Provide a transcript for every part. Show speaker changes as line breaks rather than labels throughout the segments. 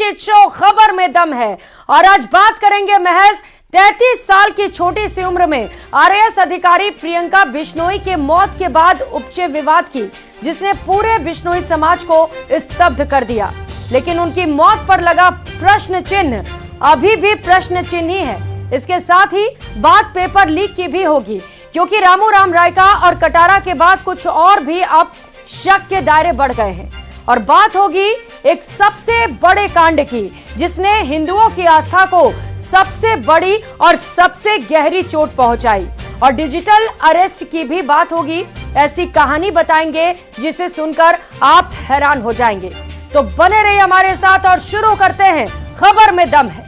Shit show खबर में दम है। और आज बात करेंगे महज 33 साल की छोटी सी उम्र में आरएएस अधिकारी प्रियंका बिश्नोई के मौत के बाद उपजे विवाद की, जिसने पूरे बिश्नोई समाज को स्तब्ध कर दिया। लेकिन उनकी मौत पर लगा प्रश्न चिन्ह अभी भी प्रश्न चिन्ह ही है। इसके साथ ही बात पेपर लीक की भी होगी, क्योंकि रामू राम रायका और कटारा के बाद कुछ और भी अब शक के दायरे बढ़ गए हैं। और बात होगी एक सबसे बड़े कांड की, जिसने हिंदुओं की आस्था को सबसे बड़ी और सबसे गहरी चोट पहुंचाई। और डिजिटल अरेस्ट की भी बात होगी। ऐसी कहानी बताएंगे जिसे सुनकर आप हैरान हो जाएंगे। तो बने रहिए हमारे साथ और शुरू करते हैं खबर में दम है।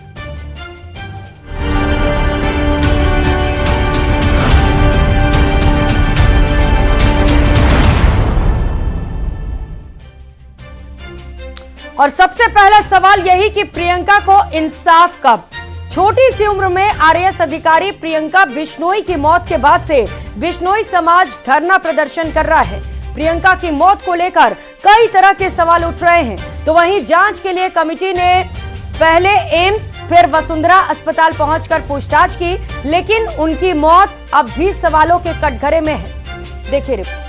और सबसे पहला सवाल यही कि प्रियंका को इंसाफ कब? छोटी सी उम्र में आरएएस अधिकारी प्रियंका बिश्नोई की मौत के बाद से बिश्नोई समाज धरना प्रदर्शन कर रहा है। प्रियंका की मौत को लेकर कई तरह के सवाल उठ रहे हैं। तो वहीं जांच के लिए कमेटी ने पहले एम्स फिर वसुंधरा अस्पताल पहुंचकर पूछताछ की, लेकिन उनकी मौत अब भी सवालों के कटघरे में है। देखिए रिपोर्ट।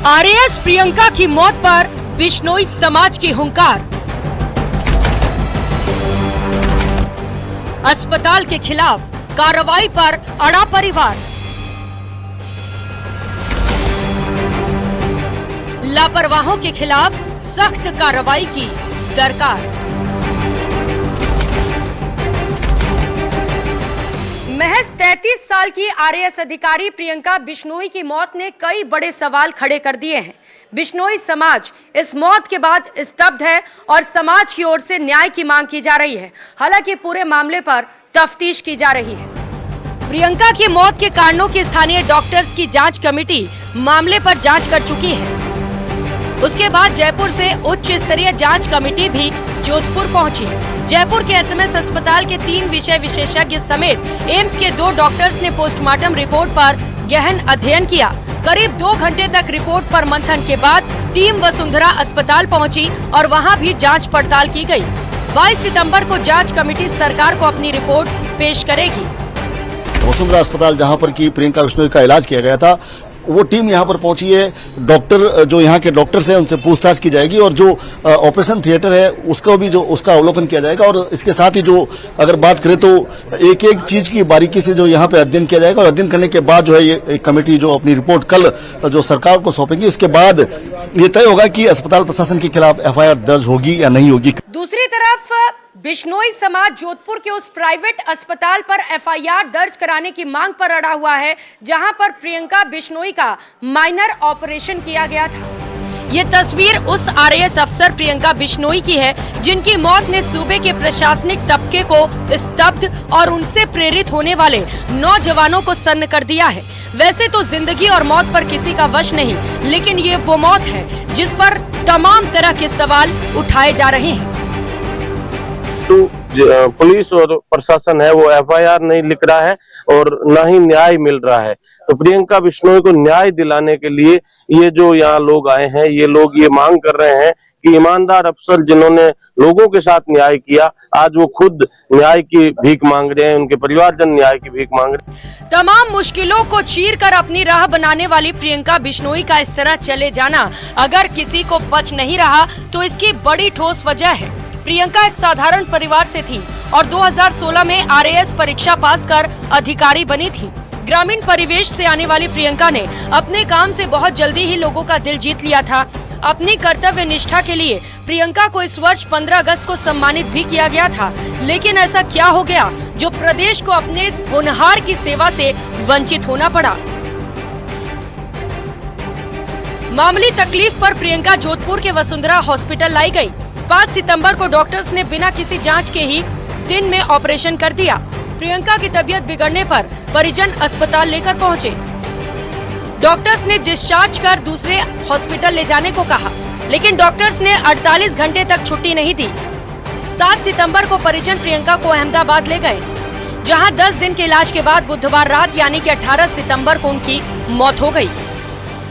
आरएएस प्रियंका की मौत पर बिश्नोई समाज की हुंकार। अस्पताल के खिलाफ कार्रवाई पर अड़ा परिवार। लापरवाहों के खिलाफ सख्त कार्रवाई की दरकार। महज 33 साल की आरएएस अधिकारी प्रियंका बिश्नोई की मौत ने कई बड़े सवाल खड़े कर दिए हैं। बिश्नोई समाज इस मौत के बाद स्तब्ध है और समाज की ओर से न्याय की मांग की जा रही है। हालांकि पूरे मामले पर तफ्तीश की जा रही है। प्रियंका की मौत के कारणों की स्थानीय डॉक्टर्स की जांच कमेटी मामले पर जांच कर चुकी है। उसके बाद जयपुर से उच्च स्तरीय जांच कमेटी भी जोधपुर पहुंची। जयपुर के एसएमएस अस्पताल के 3 विषय विशेषज्ञ समेत एम्स के 2 डॉक्टर्स ने पोस्टमार्टम रिपोर्ट पर गहन अध्ययन किया। करीब 2 घंटे तक रिपोर्ट पर मंथन के बाद टीम वसुंधरा अस्पताल पहुंची और वहां भी जांच पड़ताल की गई। 22 सितंबर को जांच कमेटी सरकार को अपनी रिपोर्ट पेश करेगी।
वसुंधरा अस्पताल जहां पर की प्रियंका बिश्नोई का इलाज किया गया था, वो टीम यहां पर पहुंची है। डॉक्टर जो यहां के डॉक्टर्स हैं उनसे पूछताछ की जाएगी और जो ऑपरेशन थिएटर है उसका भी उसका अवलोकन किया जाएगा। और इसके साथ ही जो अगर बात करें तो एक एक चीज की बारीकी से जो यहां पे अध्ययन किया जाएगा और अध्ययन करने के बाद जो है ये एक कमेटी जो अपनी रिपोर्ट कल जो सरकार को सौंपेगी, उसके बाद ये तय होगा कि अस्पताल प्रशासन के खिलाफ एफआईआर दर्ज होगी या नहीं होगी।
दूसरी तरफ बिश्नोई समाज जोधपुर के उस प्राइवेट अस्पताल पर एफआईआर दर्ज कराने की मांग पर अड़ा हुआ है, जहां पर प्रियंका बिश्नोई का माइनर ऑपरेशन किया गया था। ये तस्वीर उस आरएएस अफसर प्रियंका बिश्नोई की है, जिनकी मौत ने सूबे के प्रशासनिक तबके को स्तब्ध और उनसे प्रेरित होने वाले नौजवानों को सन्न कर दिया है। वैसे तो जिंदगी और मौत पर किसी का वश नहीं, लेकिन ये वो मौत है जिस पर तमाम तरह के सवाल उठाए जा रहे हैं।
पुलिस और प्रशासन है वो एफआईआर नहीं लिख रहा है और न ही न्याय मिल रहा है। तो प्रियंका बिश्नोई को न्याय दिलाने के लिए ये जो यहाँ लोग आए हैं, ये लोग ये मांग कर रहे हैं कि ईमानदार अफसर जिन्होंने लोगों के साथ न्याय किया, आज वो खुद न्याय की भीख मांग रहे हैं, उनके परिवारजन न्याय की भीख मांग रहे हैं।
तमाम मुश्किलों को चीर कर अपनी राह बनाने वाली प्रियंका बिश्नोई का इस तरह चले जाना अगर किसी को पच नहीं रहा तो इसकी बड़ी ठोस वजह है। प्रियंका एक साधारण परिवार से थी और 2016 में आरएएस परीक्षा पास कर अधिकारी बनी थी। ग्रामीण परिवेश से आने वाली प्रियंका ने अपने काम से बहुत जल्दी ही लोगों का दिल जीत लिया था। अपनी कर्तव्य निष्ठा के लिए प्रियंका को इस वर्ष 15 अगस्त को सम्मानित भी किया गया था। लेकिन ऐसा क्या हो गया जो प्रदेश को अपने इस होनहार की सेवा से वंचित होना पड़ा? मामूली तकलीफ पर प्रियंका जोधपुर के वसुंधरा हॉस्पिटल लाई गई। 5 सितंबर को डॉक्टर्स ने बिना किसी जांच के ही दिन में ऑपरेशन कर दिया। प्रियंका की तबीयत बिगड़ने पर परिजन अस्पताल लेकर पहुंचे। डॉक्टर्स ने डिस्चार्ज कर दूसरे हॉस्पिटल ले जाने को कहा, लेकिन डॉक्टर्स ने 48 घंटे तक छुट्टी नहीं दी। 7 सितंबर को परिजन प्रियंका को अहमदाबाद ले गए। जहां 10 दिन के इलाज के बाद बुधवार रात यानी कि 18 सितंबर को उनकी मौत हो गई।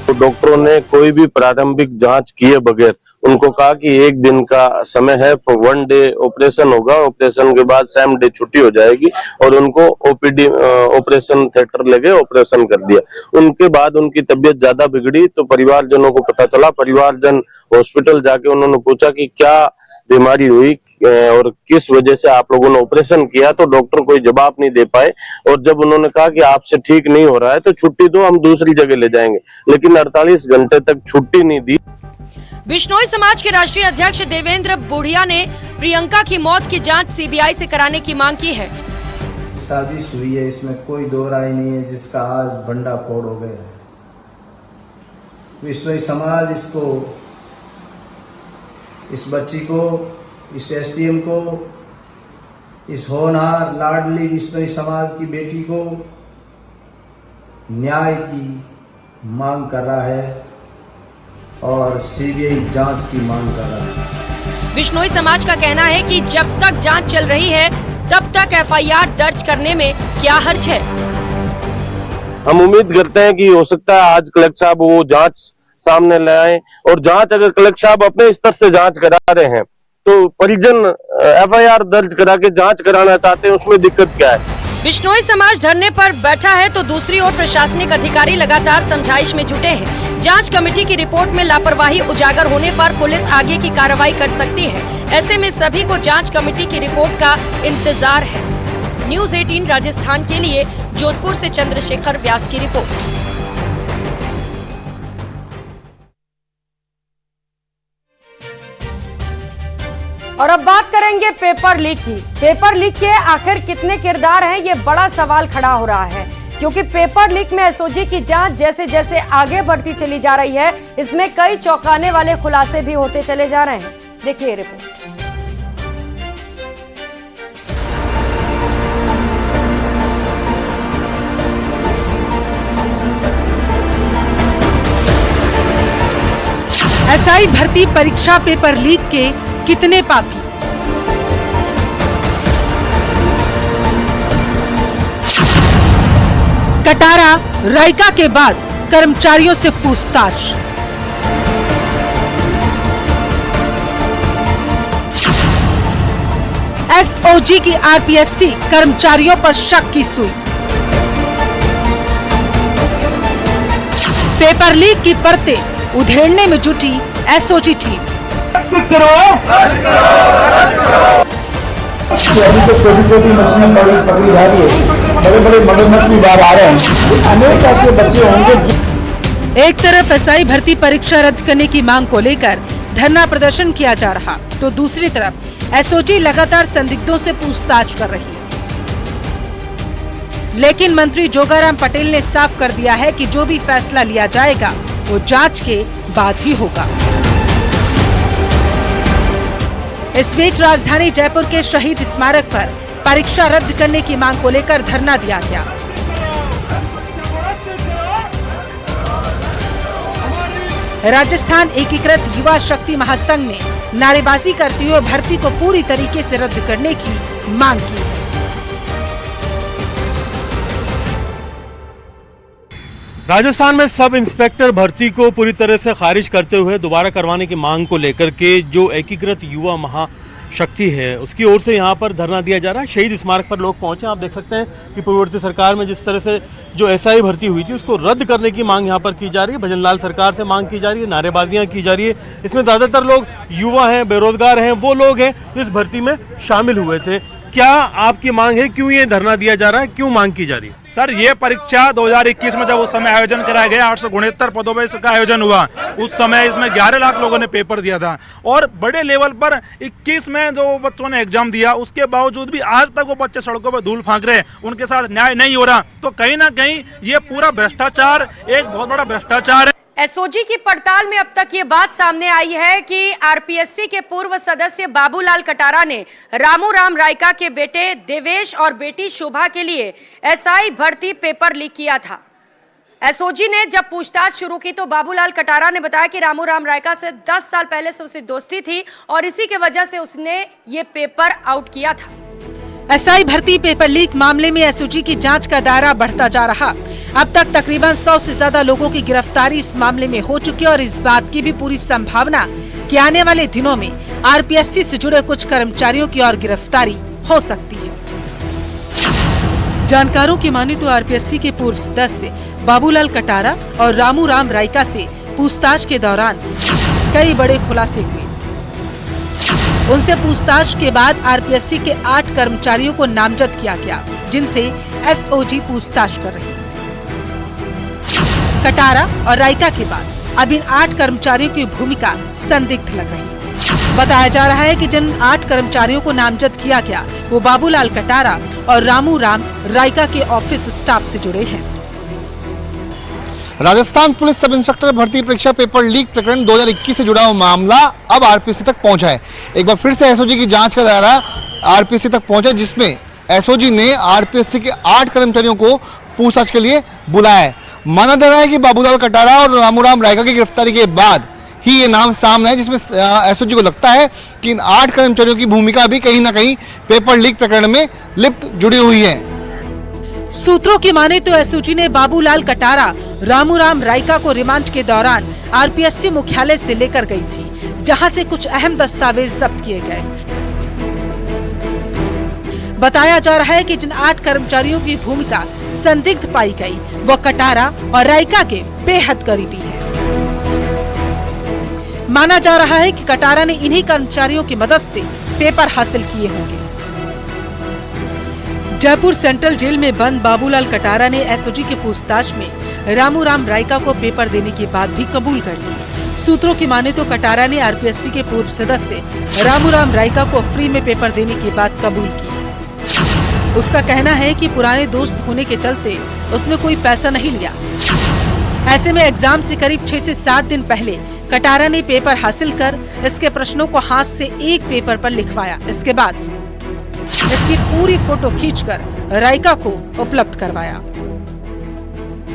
तो डॉक्टरों ने कोई भी प्रारंभिक जांच किए बगैर उनको कहा कि 1 दिन का समय है, 1 डे ऑपरेशन होगा, ऑपरेशन के बाद सेम डे छुट्टी हो जाएगी और उनको ओपीडी ऑपरेशन थिएटर ले गए, ऑपरेशन कर दिया। उनके बाद उनकी तबीयत ज्यादा बिगड़ी तो परिवारजनों को पता चला। परिवारजन हॉस्पिटल जाके उन्होंने पूछा कि क्या बीमारी हुई और किस वजह से आप लोगों ने ऑपरेशन किया, तो डॉक्टर कोई जवाब नहीं दे पाए। और जब उन्होंने कहा कि आपसे ठीक नहीं हो रहा है तो छुट्टी दो, हम दूसरी जगह ले जाएंगे, लेकिन 48 घंटे तक छुट्टी नहीं दी।
बिश्नोई समाज के राष्ट्रीय अध्यक्ष देवेंद्र बुढ़िया ने प्रियंका की मौत की जांच सीबीआई से कराने की मांग की है।
साजिश हुई है, इसमें कोई दो राय नहीं है, जिसका आज भंडाफोड़ हो गया। बिश्नोई समाज इसको, इस बच्ची को, इस एसडीएम को, इस होनहार लाडली बिश्नोई समाज की बेटी को न्याय की मांग कर रहा है और सीबीआई जांच की मांग कर रहा है।
बिश्नोई समाज का कहना है कि जब तक जांच चल रही है तब तक एफआईआर दर्ज करने में क्या हर्ज है।
हम उम्मीद करते हैं कि हो सकता है आज कलेक्टर साहब वो जांच सामने ले आए, और जांच अगर कलेक्टर साहब अपने स्तर से जांच करा रहे हैं तो परिजन एफआईआर दर्ज करा के जांच कराना चाहते हैं, उसमें दिक्कत क्या है।
बिश्नोई समाज धरने पर बैठा है तो दूसरी ओर प्रशासनिक अधिकारी लगातार समझाइश में जुटे हैं। जांच कमेटी की रिपोर्ट में लापरवाही उजागर होने पर पुलिस आगे की कार्रवाई कर सकती है। ऐसे में सभी को जांच कमेटी की रिपोर्ट का इंतजार है। न्यूज़ 18 राजस्थान के लिए जोधपुर से चंद्रशेखर व्यास की रिपोर्ट। और अब बात करेंगे पेपर लीक की। पेपर लीक के आखिर कितने किरदार हैं, ये बड़ा सवाल खड़ा हो रहा है, क्योंकि पेपर लीक में एसओजी की जांच जैसे जैसे आगे बढ़ती चली जा रही है, इसमें कई चौंकाने वाले खुलासे भी होते चले जा रहे हैं। देखिए रिपोर्ट।
एसआई भर्ती परीक्षा पेपर लीक के कितने पापी। कटारा रायका के बाद कर्मचारियों से पूछताछ। एसओजी की आरपीएससी कर्मचारियों पर शक की सुई। पेपर लीक की परतें उधेड़ने में जुटी एसओजी टीम।
छोटी मछलियां पकड़ी जा रही है, बड़े बड़े मगरमच्छ बाहर आ रहे हैं, अनेक ऐसे बच्चे होंगे।
एक तरफ एसआई भर्ती परीक्षा रद्द करने की मांग को लेकर धरना प्रदर्शन किया जा रहा, तो दूसरी तरफ एसओजी लगातार संदिग्धों से पूछताछ कर रही। लेकिन मंत्री जोगाराम पटेल ने साफ कर दिया है कि जो भी फैसला लिया जाएगा वो जांच के बाद ही होगा। इस बीच राजधानी जयपुर के शहीद स्मारक पर परीक्षा रद्द करने की मांग को लेकर धरना दिया गया। राजस्थान एकीकृत युवा शक्ति महासंघ ने नारेबाजी करते हुए भर्ती को पूरी तरीके से रद्द करने की मांग की है।
राजस्थान में सब इंस्पेक्टर भर्ती को पूरी तरह से खारिज करते हुए दोबारा करवाने की मांग को लेकर के जो एकीकृत युवा महाशक्ति है उसकी ओर से यहाँ पर धरना दिया जा रहा है। शहीद स्मारक पर लोग पहुंचे। आप देख सकते हैं कि पूर्ववर्ती सरकार में जिस तरह से जो एसआई भर्ती हुई थी उसको रद्द करने की मांग यहाँ पर की जा रही है। भजनलाल सरकार से मांग की जा रही है, नारेबाजियां की जा रही है। इसमें ज़्यादातर लोग युवा हैं, बेरोजगार हैं, वो लोग हैं जो इस भर्ती में शामिल हुए थे। क्या आपकी मांग है, क्यों ये धरना दिया जा रहा है, क्यों मांग की जा रही है?
सर, ये परीक्षा 2021 में जब उस समय आयोजन कराया गया, 869 पदों पर इसका आयोजन हुआ। उस समय इसमें 11 लाख लोगों ने पेपर दिया था और बड़े लेवल पर 21 में जो बच्चों ने एग्जाम दिया उसके बावजूद भी आज तक वो बच्चे सड़कों पर धूल फांक रहे हैं, उनके साथ न्याय नहीं हो रहा। तो कहीं ना कहीं ये पूरा भ्रष्टाचार एक बहुत बड़ा भ्रष्टाचार है।
एसओजी की पड़ताल में अब तक ये बात सामने आई है कि आरपीएससी के पूर्व सदस्य बाबूलाल कटारा ने रामू राम रायका के बेटे देवेश और बेटी शोभा के लिए एसआई भर्ती पेपर लीक किया था। एसओजी ने जब पूछताछ शुरू की तो बाबूलाल कटारा ने बताया कि रामू राम रायका से 10 साल पहले से उसकी दोस्ती थी और इसी की वजह से उसने ये पेपर आउट किया था।
एसआई भर्ती पेपर लीक मामले में एसओजी की जांच का दायरा बढ़ता जा रहा। अब तक तकरीबन 100 से ज्यादा लोगों की गिरफ्तारी इस मामले में हो चुकी है और इस बात की भी पूरी संभावना कि आने वाले दिनों में आरपीएससी से जुड़े कुछ कर्मचारियों की और गिरफ्तारी हो सकती है। जानकारों की माने तो आरपीएससी के पूर्व सदस्य बाबूलाल कटारा और रामू राम रायका से पूछताछ के दौरान कई बड़े खुलासे हुए। उनसे पूछताछ के बाद आरपीएससी के 8 कर्मचारियों को नामजद किया गया, जिनसे एसओजी पूछताछ कर रही है। कटारा और रायका के बाद अब इन 8 कर्मचारियों की भूमिका संदिग्ध लग रही है। बताया जा रहा है कि जिन 8 कर्मचारियों को नामजद किया गया वो बाबूलाल कटारा और रामू राम रायका के ऑफिस स्टाफ से जुड़े हैं।
राजस्थान पुलिस सब इंस्पेक्टर भर्ती परीक्षा पेपर लीक प्रकरण 2021 से जुड़ा हुआ मामला अब आरपीएससी तक पहुंचा है। एक बार फिर से एसओजी की जांच का दायरा आरपीएससी तक पहुंचा, जिसमें एसओजी ने आरपीएससी के 8 कर्मचारियों को पूछताछ के लिए बुलाया है। माना जा रहा है कि बाबूलाल कटारा और रामूराम रायका की गिरफ्तारी के बाद ही ये नाम सामने है, जिसमें एसओजी को लगता है कि इन 8 कर्मचारियों की भूमिका भी कहीं ना कहीं पेपर लीक प्रकरण में लिप्त जुड़ी हुई है।
सूत्रों की माने तो एसओजी ने बाबूलाल कटारा रामूराम रायका को रिमांड के दौरान आरपीएससी मुख्यालय से लेकर गई थी, जहां से कुछ अहम दस्तावेज जब्त किए गए। बताया जा रहा है कि जिन 8 कर्मचारियों की भूमिका संदिग्ध पाई गई वो कटारा और रायका के बेहद करीबी है। माना जा रहा है कि कटारा ने इन्हीं कर्मचारियों की मदद से पेपर हासिल किए होंगे। जयपुर सेंट्रल जेल में बंद बाबूलाल कटारा ने एसओजी की पूछताछ में रामूराम रायका को पेपर देने की बात भी कबूल कर ली। सूत्रों की माने तो कटारा ने आरपीएससी के पूर्व सदस्य रामूराम रायका को फ्री में पेपर देने की बात कबूल की। उसका कहना है कि पुराने दोस्त होने के चलते उसने कोई पैसा नहीं लिया। ऐसे में एग्जाम से करीब 6 से 7 दिन पहले कटारा ने पेपर हासिल कर इसके प्रश्नों को हाथ से एक पेपर पर लिखवाया। इसके बाद इसकी पूरी फोटो खींचकर रायका को उपलब्ध करवाया।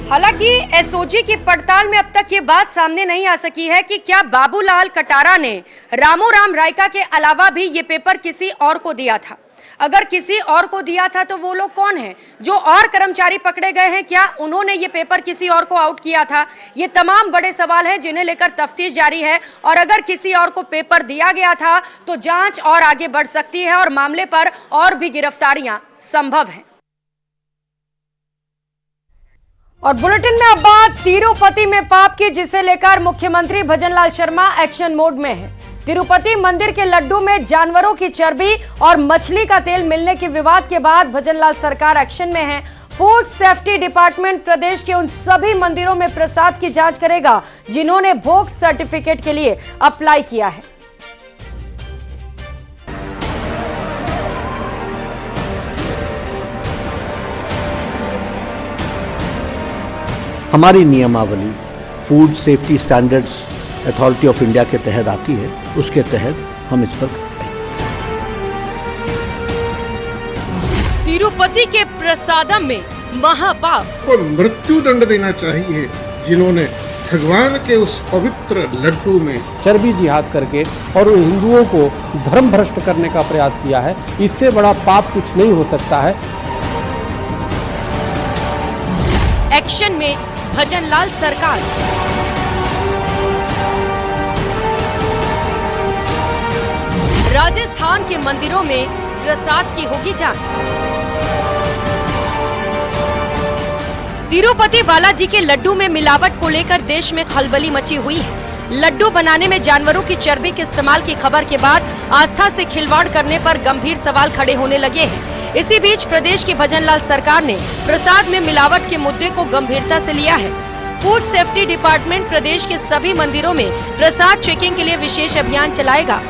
हालांकि एसओजी की पड़ताल में अब तक ये बात सामने नहीं आ सकी है कि क्या बाबूलाल कटारा ने रामूराम रायका के अलावा भी ये पेपर किसी और को दिया था। अगर किसी और को दिया था तो वो लोग कौन हैं? जो और कर्मचारी पकड़े गए हैं, क्या उन्होंने ये पेपर किसी और को आउट किया था? ये तमाम बड़े सवाल हैं जिन्हें लेकर तफ्तीश जारी है। और अगर किसी और को पेपर दिया गया था तो जांच और आगे बढ़ सकती है और मामले पर और भी गिरफ्तारियां संभव हैं। और बुलेटिन में अब बात तिरुपति में पाप की, जिसे लेकर मुख्यमंत्री भजनलाल शर्मा एक्शन मोड में है। तिरुपति मंदिर के लड्डू में जानवरों की चर्बी और मछली का तेल मिलने के विवाद के बाद भजनलाल सरकार एक्शन में है। फूड सेफ्टी डिपार्टमेंट प्रदेश के उन सभी मंदिरों में प्रसाद की जांच करेगा जिन्होंने भोग सर्टिफिकेट के लिए अप्लाई किया है।
हमारी नियमावली food safety standards authority of India के तहत आती है, उसके तहत हम इस पर।
तिरुपति के प्रसादम में महापाप
को मृत्यु दंड देना चाहिए जिन्होंने भगवान के उस पवित्र लड्डू में
चर्बी जिहाद करके और हिंदुओं को धर्म भ्रष्ट करने का प्रयास किया है। इससे बड़ा पाप कुछ नहीं हो सकता है।
एक्शन में भजनलाल सरकार। राजस्थान के मंदिरों में प्रसाद की होगी जांच। तिरुपति बालाजी के लड्डू में मिलावट को लेकर देश में खलबली मची हुई है। लड्डू बनाने में जानवरों की चर्बी के इस्तेमाल की खबर के बाद आस्था से खिलवाड़ करने पर गंभीर सवाल खड़े होने लगे हैं। इसी बीच प्रदेश की भजनलाल सरकार ने प्रसाद में मिलावट के मुद्दे को गंभीरता से लिया है। फूड सेफ्टी डिपार्टमेंट प्रदेश के सभी मंदिरों में प्रसाद चेकिंग के लिए विशेष अभियान चलाएगा।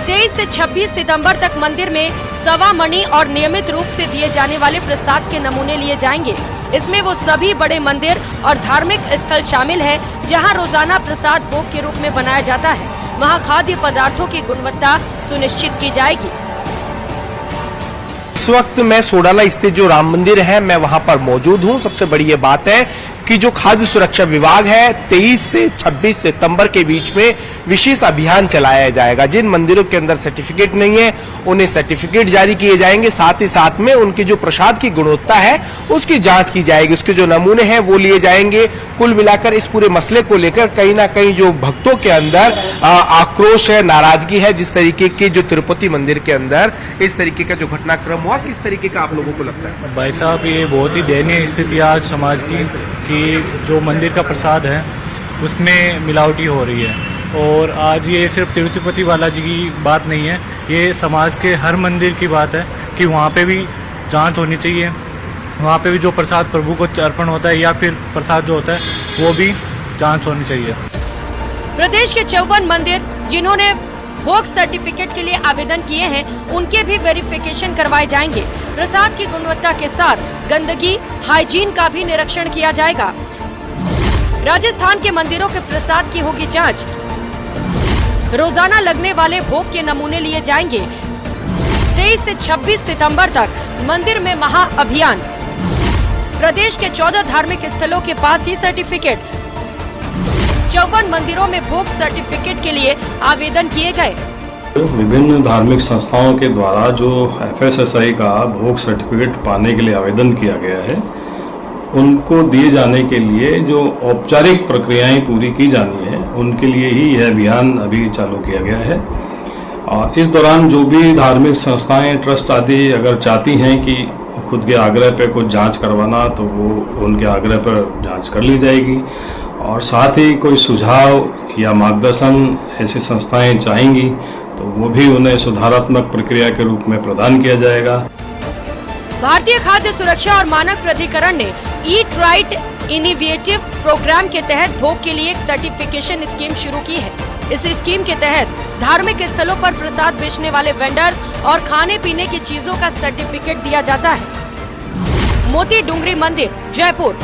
23 से 26 सितंबर तक मंदिर में सवा मणि और नियमित रूप से दिए जाने वाले प्रसाद के नमूने लिए जाएंगे। इसमें वो सभी बड़े मंदिर और धार्मिक स्थल शामिल है जहां रोजाना प्रसाद भोग के रूप में बनाया जाता है। वहां खाद्य पदार्थों की गुणवत्ता सुनिश्चित की जाएगी।
इस वक्त मैं सोडाला स्थित जो राम मंदिर है मैं वहां पर मौजूद हूं। सबसे बड़ी ये बात है कि जो खाद्य सुरक्षा विभाग है 23 से 26 सितंबर के बीच में विशेष अभियान चलाया जाएगा। जिन मंदिरों के अंदर सर्टिफिकेट नहीं है उन्हें सर्टिफिकेट जारी किए जाएंगे, साथ ही साथ में उनकी जो प्रसाद की गुणवत्ता है उसकी जांच की जाएगी, उसके जो नमूने हैं वो लिए जाएंगे। कुल मिलाकर इस पूरे मसले को लेकर कहीं ना कहीं जो भक्तों के अंदर आक्रोश है, नाराजगी है, जिस तरीके के जो तिरुपति मंदिर के अंदर इस तरीके का जो घटनाक्रम हुआ, किस तरीके का आप लोगों को लगता है?
भाई साहब, ये बहुत ही दयनीय स्थिति आज समाज की कि जो मंदिर का प्रसाद है उसमें मिलावटी हो रही है। और आज ये सिर्फ तिरुपति बालाजी की बात नहीं है, ये समाज के हर मंदिर की बात है कि वहाँ पे भी जांच होनी चाहिए। वहाँ पे भी जो प्रसाद प्रभु को अर्पण होता है या फिर प्रसाद जो होता है वो भी जांच होनी चाहिए।
प्रदेश के 54 मंदिर जिन्होंने भोग सर्टिफिकेट के लिए आवेदन किए हैं उनके भी वेरिफिकेशन करवाए जाएंगे। प्रसाद की गुणवत्ता के साथ गंदगी, हाइजीन का भी निरीक्षण किया जाएगा। राजस्थान के मंदिरों के प्रसाद की होगी जांच। रोजाना लगने वाले भोग के नमूने लिए जाएंगे। 23 से 26 सितंबर तक मंदिर में महा अभियान। प्रदेश के 14 धार्मिक स्थलों के पास ही सर्टिफिकेट। 54 मंदिरों में भोग सर्टिफिकेट के लिए आवेदन किए गए।
विभिन्न धार्मिक संस्थाओं के द्वारा जो FSSAI का भोग सर्टिफिकेट पाने के लिए आवेदन किया गया है उनको दिए जाने के लिए जो औपचारिक प्रक्रियाएं पूरी की जानी है उनके लिए ही यह अभियान अभी चालू किया गया है। और इस दौरान जो भी धार्मिक संस्थाएं, ट्रस्ट आदि अगर चाहती हैं कि खुद के आग्रह पे कुछ जांच करवाना तो वो उनके आग्रह पर जांच कर ली जाएगी। और साथ ही कोई सुझाव या मार्गदर्शन ऐसी संस्थाएं चाहेंगी तो वो भी उन्हें सुधारात्मक प्रक्रिया के रूप में प्रदान किया जाएगा।
भारतीय खाद्य सुरक्षा और मानक प्राधिकरण ने ईट राइट इनिशिएटिव प्रोग्राम के तहत भोग के लिए एक सर्टिफिकेशन स्कीम शुरू की है। इस स्कीम के तहत धार्मिक स्थलों पर प्रसाद बेचने वाले वेंडर और खाने पीने की चीजों का सर्टिफिकेट दिया जाता है। मोती डूंगरी मंदिर जयपुर,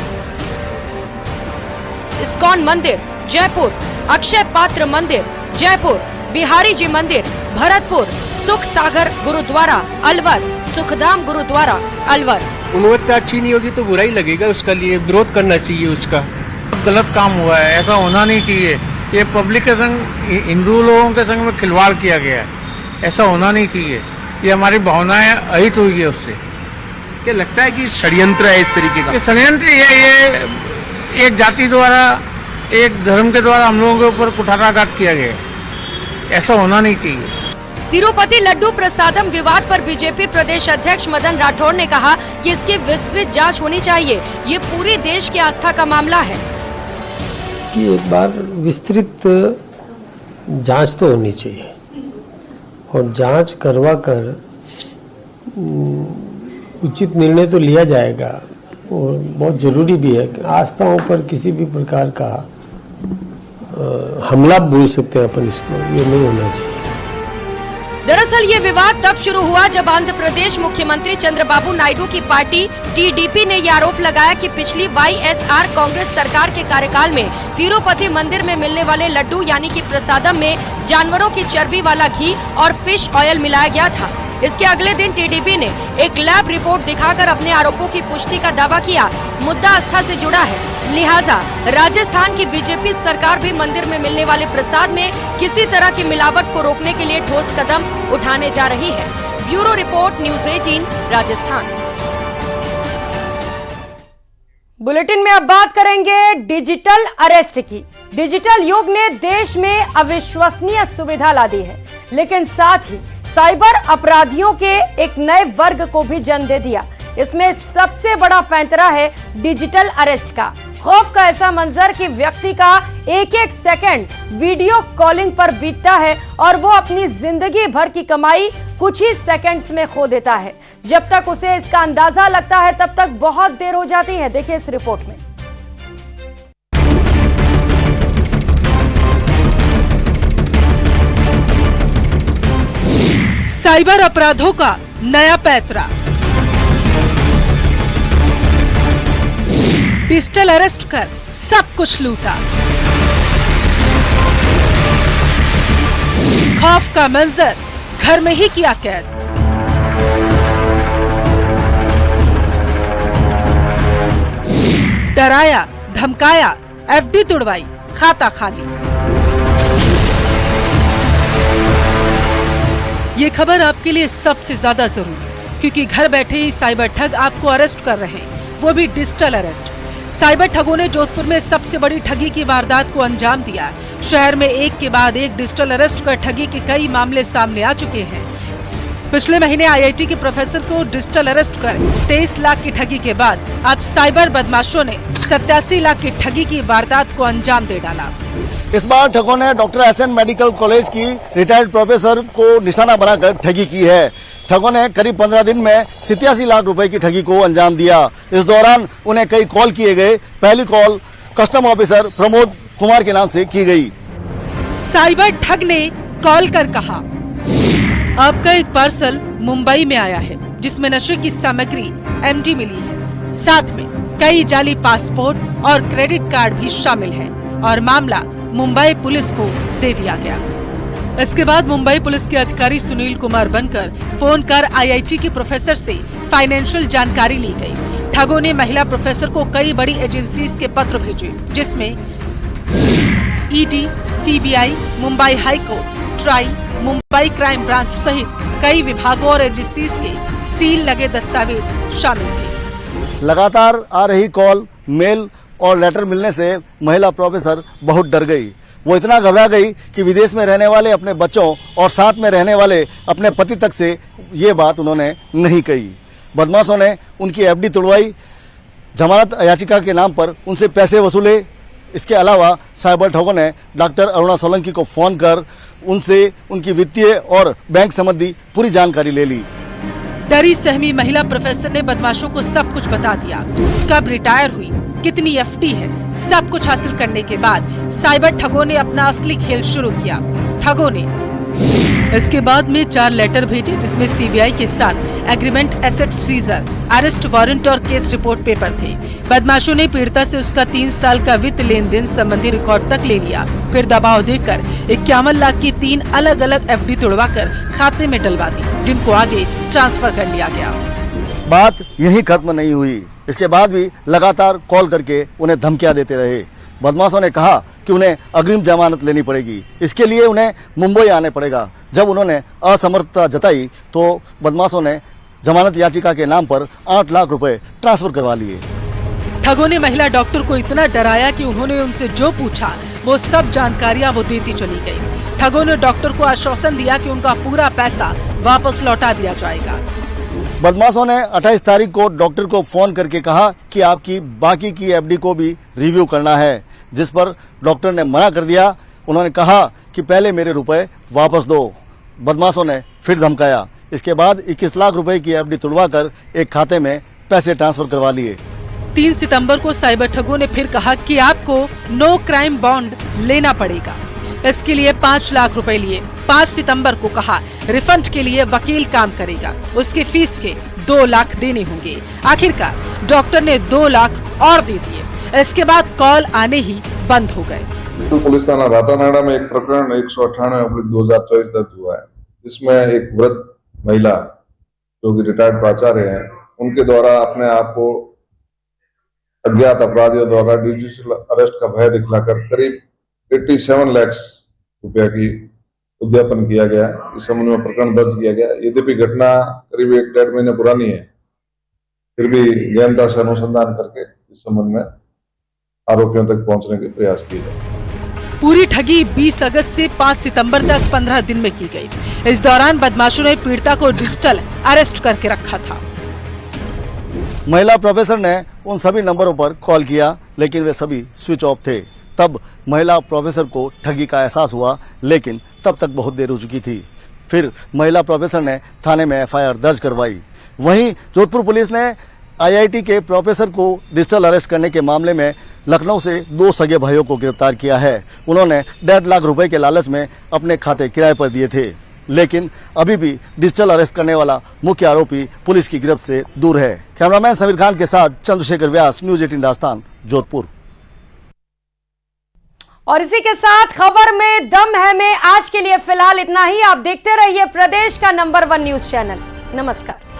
इस्कॉन मंदिर जयपुर, अक्षय पात्र मंदिर जयपुर, बिहारी जी मंदिर भरतपुर, सुख सागर गुरुद्वारा अलवर, सुखधाम गुरुद्वारा अलवर।
गुणवत्ता अच्छी नहीं होगी तो बुरा ही लगेगा, उसका लिए विरोध करना चाहिए। उसका
गलत काम हुआ है, ऐसा होना नहीं चाहिए। ये पब्लिक के संग, हिंदू लोगों के संग में खिलवाड़ किया गया है, ऐसा होना नहीं चाहिए। ये हमारी भावनाएं अहित हुई है उससे।
क्या लगता है कि षड्यंत्र है इस तरीके का?
ये षड्यंत्र ये एक जाति द्वारा, एक धर्म के द्वारा हम लोगों के ऊपर कुठाराघात किया गया है, ऐसा होना नहीं चाहिए।
तिरुपति लड्डू प्रसादम विवाद पर बीजेपी प्रदेश अध्यक्ष मदन राठौड़ ने कहा कि इसकी विस्तृत जांच होनी चाहिए। ये पूरे देश की आस्था का मामला है
कि एक बार विस्तृत जांच तो होनी चाहिए और जांच करवा कर उचित निर्णय तो लिया जाएगा। और बहुत जरूरी भी है कि आस्थाओं पर किसी भी प्रकार का हमला बोल सकते हैं अपन, इसको ये नहीं होना चाहिए।
दरअसल ये विवाद तब शुरू हुआ जब आंध्र प्रदेश मुख्यमंत्री चंद्रबाबू नायडू की पार्टी TDP ने यह आरोप लगाया कि पिछली YSR कांग्रेस सरकार के कार्यकाल में तिरुपति मंदिर में मिलने वाले लड्डू यानी कि प्रसादम में जानवरों की चर्बी वाला घी और फिश ऑयल मिलाया गया था। इसके अगले दिन TDP ने एक लैब रिपोर्ट दिखाकर अपने आरोपों की पुष्टि का दावा किया। मुद्दा आस्था से जुड़ा है, लिहाजा राजस्थान की बीजेपी सरकार भी मंदिर में मिलने वाले प्रसाद में किसी तरह की मिलावट को रोकने के लिए ठोस कदम उठाने जा रही है। Bureau report, news 18 Rajasthan. Bulletin में अब बात करेंगे डिजिटल अरेस्ट की। डिजिटल युग ने देश में अविश्वसनीय सुविधा ला दी है, लेकिन साथ ही साइबर अपराधियों के एक नए वर्ग को भी जन्म दे दिया। इसमें सबसे बड़ा पैंतरा है डिजिटल अरेस्ट का। खौफ का ऐसा मंजर कि व्यक्ति का एक एक सेकंड वीडियो कॉलिंग पर बीतता है और वो अपनी जिंदगी भर की कमाई कुछ ही सेकंड्स में खो देता है। जब तक उसे इसका अंदाजा लगता है तब तक बहुत देर हो जाती है। देखिए इस रिपोर्ट में।
साइबर अपराधों का नया पैंतरा। डिजिटल अरेस्ट कर सब कुछ लूटा। खौफ का मंजर, घर में ही किया कैद। डराया, धमकाया, एफडी तुड़वाई, खाता खाली। ये खबर आपके लिए सबसे ज्यादा जरूरी, क्योंकि घर बैठे ही साइबर ठग आपको अरेस्ट कर रहे हैं, वो भी डिजिटल अरेस्ट। साइबर ठगों ने जोधपुर में सबसे बड़ी ठगी की वारदात को अंजाम दिया। शहर में एक के बाद एक डिजिटल अरेस्ट कर ठगी के कई मामले सामने आ चुके हैं। पिछले महीने आईआईटी के प्रोफेसर को डिजिटल अरेस्ट कर 23 लाख की ठगी के बाद अब साइबर बदमाशों ने 87 लाख की ठगी की वारदात को अंजाम दे डाला।
इस बार ठगों ने डॉक्टर एसएन मेडिकल कॉलेज की रिटायर्ड प्रोफेसर को निशाना बनाकर ठगी की है। ठगों ने करीब 15 दिन में 87 लाख रुपए की ठगी को अंजाम दिया। इस दौरान उन्हें कई कॉल किए गए। पहली call custom officer Pramod Kumar के नाम से की गई।
साइबर ठग ने कॉल कर कहा, आपका एक पार्सल मुंबई में आया है जिसमें नशे की सामग्री एमडी मिली है, साथ में कई जाली पासपोर्ट और क्रेडिट कार्ड भी शामिल है और मामला मुंबई पुलिस को दे दिया गया। इसके बाद मुंबई पुलिस के अधिकारी सुनील कुमार बनकर फोन कर आईआईटी के प्रोफेसर से फाइनेंशियल जानकारी ली गई। ठगों ने महिला प्रोफेसर को कई बड़ी एजेंसीज के पत्र भेजे, जिसमें ED, CBI, Mumbai high court, try, Mumbai crime branch सहित कई विभागों और एजेंसीज के सील लगे दस्तावेज शामिल थे।
लगातार आ रही कॉल, मेल और लेटर मिलने से महिला प्रोफेसर बहुत डर गई। वो इतना घबरा गई कि विदेश में रहने वाले अपने बच्चों और साथ में रहने वाले अपने पति तक से ये बात उन्होंने नहीं कही। बदमाशों ने उनकी एफडी तुड़वाई, जमानत याचिका के नाम पर उनसे पैसे वसूले। इसके अलावा साइबर ठगों ने डॉक्टर अरुणा सोलंकी को फोन कर उनसे उनकी वित्तीय और बैंक संबंधी पूरी जानकारी ले ली।
डरी सहमी महिला प्रोफेसर ने बदमाशों को सब कुछ बता दिया, कब रिटायर हुई, कितनी एफडी है। सब कुछ हासिल करने के बाद साइबर ठगों ने अपना असली खेल शुरू किया। ठगों ने इसके बाद में 4 लेटर भेजे, जिसमें सीबीआई के साथ agreement, asset seizure, arrest warrant और केस रिपोर्ट पेपर थे। बदमाशों ने पीड़िता से उसका 3 साल का वित्त लेन देन संबंधी रिकॉर्ड तक ले लिया। फिर दबाव देकर 51 लाख की 3 अलग अलग एफडी तुड़वाकर खाते में डलवा दी, जिनको आगे ट्रांसफर कर लिया गया।
बात यही खत्म नहीं हुई। इसके बाद भी लगातार कॉल करके उन्हें धमकियां देते रहे। बदमाशों ने कहा कि उन्हें अग्रिम जमानत लेनी पड़ेगी, इसके लिए उन्हें मुंबई आने पड़ेगा। जब उन्होंने असमर्थता जताई तो बदमाशों ने जमानत याचिका के नाम पर 8 लाख रुपए ट्रांसफर करवा लिए।
ठगों ने महिला डॉक्टर को इतना डराया कि उन्होंने उनसे जो पूछा वो सब जानकारियां वो देती चली गई। ठगों ने डॉक्टर को आश्वासन दिया कि उनका पूरा पैसा वापस लौटा दिया जाएगा।
बदमाशों ने 28 तारीख को डॉक्टर को फोन करके कहा कि आपकी बाकी की एफडी को भी रिव्यू करना है, जिस पर डॉक्टर ने मना कर दिया। उन्होंने कहा कि पहले मेरे रुपए वापस दो। बदमाशों ने फिर धमकाया। इसके बाद 21 लाख रुपए की एफडी तुड़वाकर एक खाते में पैसे ट्रांसफर करवा लिए।
3 सितंबर को साइबर ठगों ने फिर कहा कि आपको नो क्राइम बॉन्ड लेना पड़ेगा। इसके लिए 5 लाख रुपए लिए। 5 सितंबर को कहा रिफंड के लिए वकील काम करेगा, उसके फीस के 2 लाख देने होंगे। आखिरकार डॉक्टर ने 2 लाख और दे दिए। इसके बाद कॉल आने ही बंद हो गए।
पुलिस थाना रातानाडा में एक प्रकरण 198/2024 दर्ज हुआ है, जिसमें एक वृद्ध महिला जो कि रिटायर्ड प्राचार्य हैं, उनके द्वारा अपने आप को अज्ञात अपराधियों द्वारा डिजिटल अरेस्ट का भय दिखलाकर करीब 87 लाख रुपया की उद्यापन किया गया। इस संबंध में प्रकरण दर्ज किया गया। यद्यपि घटना करीब 1-1.5 महीने पुरानी है, फिर भी गहनता से अनुसंधान करके इस संबंध में आरोपियों तक पहुंचने के प्रयास किए गए।
पूरी ठगी 20 अगस्त से 5 सितंबर तक 15 दिन में की गई। इस दौरान बदमाशों ने पीड़िता को डिजिटल अरेस्ट करके रखा था।
महिला प्रोफेसर ने उन सभी नंबरों पर कॉल किया, लेकिन वे सभी स्विच ऑफ थे। तब महिला प्रोफेसर को ठगी का एहसास हुआ, लेकिन तब तक बहुत देर हो चुकी थी। फिर महिला प्रोफेसर ने थाने में एफआईआर दर्ज करवाई। वहीं जोधपुर पुलिस ने आईआईटी के प्रोफेसर को डिजिटल अरेस्ट करने के मामले में लखनऊ से 2 सगे भाइयों को गिरफ्तार किया है। उन्होंने 1.5 लाख रुपए के लालच में अपने खाते किराए पर दिए थे, लेकिन अभी भी डिजिटल अरेस्ट करने वाला मुख्य आरोपी पुलिस की गिरफ्त से दूर है। कैमरामैन समीर खान के साथ चंद्रशेखर व्यास, न्यूज 18 राजस्थान, जोधपुर।
और इसी के साथ खबर में दम है में आज के लिए फिलहाल इतना ही। आप देखते रहिए प्रदेश का नंबर 1 न्यूज चैनल। नमस्कार।